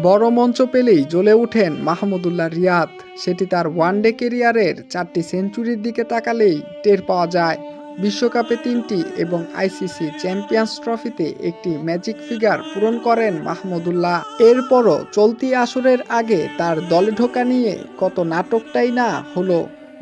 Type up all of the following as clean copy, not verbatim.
বড় মঞ্চ পেলেই জ্বলে ওঠেন মাহমুদুল্লাহ রিয়াদ। সেটি তার ওয়ানডে ক্যারিয়ারের 4টি সেঞ্চুরির দিকে তাকালেই টের পাওয়া যায়। বিশ্বকাপে 3টি এবং আইসিসি চ্যাম্পিয়ন্স ট্রফিতে একটি ম্যাজিক ফিগার পূরণ করেন মাহমুদুল্লাহ। এরপরও চলতি আসরের আগে তার দলে ঢোকা নিয়ে কত নাটকটাই না হলো।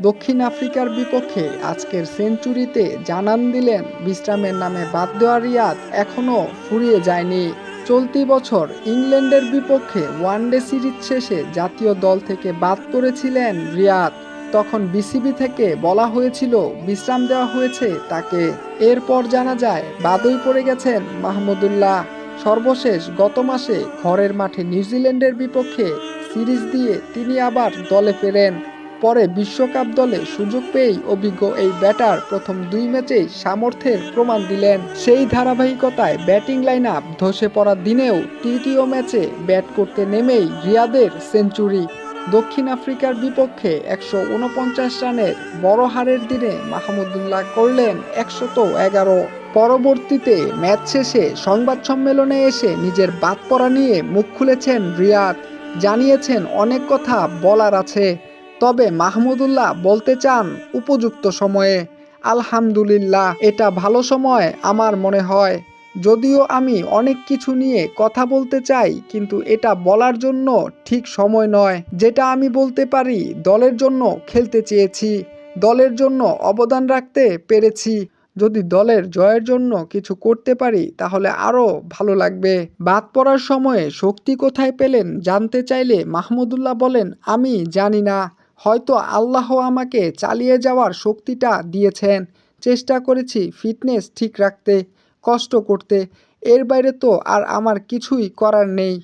দক্ষিণ আফ্রিকার বিপক্ষে আজকের সেঞ্চুরিতে জানান দিলেন বিশ্রামের নামে বাদ দেওয়া রিয়াদ এখনও ফুরিয়ে যায়নি। চলতি বছর ইংল্যান্ডের বিপক্ষে ওয়ানডে সিরিজ শেষে জাতীয় দল থেকে বাদ পড়েছিলেন রিয়াদ। তখন বিসিবি থেকে বলা হয়েছিল বিশ্রাম দেওয়া হয়েছে তাকে। এরপর জানা যায় বাদই পড়ে গেছেন মাহমুদুল্লাহ। সর্বশেষ গত মাসে ঘরের মাঠে নিউজিল্যান্ডের বিপক্ষে সিরিজ দিয়ে তিনি আবার দলে ফেরেন। পরে বিশ্বকাপ দলে সুযোগ পেয়েই অভিজ্ঞ এই ব্যাটার প্রথম 2 ম্যাচেই সামর্থ্যের প্রমাণ দিলেন। সেই ধারাবাহিকতায় ব্যাটিং লাইন আপ ধসে পড়ার দিনেও তৃতীয় ম্যাচে ব্যাট করতে নেমেই রিয়াদের সেঞ্চুরি। দক্ষিণ আফ্রিকার বিপক্ষে 149 রানের বড় হারের দিনে মাহমুদুল্লাহ করলেন 111। পরবর্তীতে ম্যাচ শেষে সংবাদ সম্মেলনে এসে নিজের বাদ পড়া নিয়ে মুখ খুলেছেন রিয়াদ। জানিয়েছেন অনেক কথা বলার আছে, তবে মাহমুদুল্লাহ বলতে চান উপযুক্ত সময়ে। আলহামদুলিল্লাহ, এটা ভালো সময় আমার মনে হয়। যদিও আমি অনেক কিছু নিয়ে কথা বলতে চাই, কিন্তু এটা বলার জন্য ঠিক সময় নয়। যেটা আমি বলতে পারি, দলের জন্য খেলতে চেয়েছি, দলের জন্য অবদান রাখতে পেরেছি। যদি দলের জয়ের জন্য কিছু করতে পারি তাহলে আরও ভালো লাগবে। বাদ পড়ার সময়ে শক্তি কোথায় পেলেন জানতে চাইলে মাহমুদুল্লাহ বলেন, আমি জানি না, হয়তো আল্লাহ আমাকে চালিয়ে যাওয়ার শক্তিটা দিয়েছেন। চেষ্টা করেছি ফিটনেস ঠিক রাখতে, কষ্ট করতে। এর বাইরে তো আর আমার কিছুই করার নেই।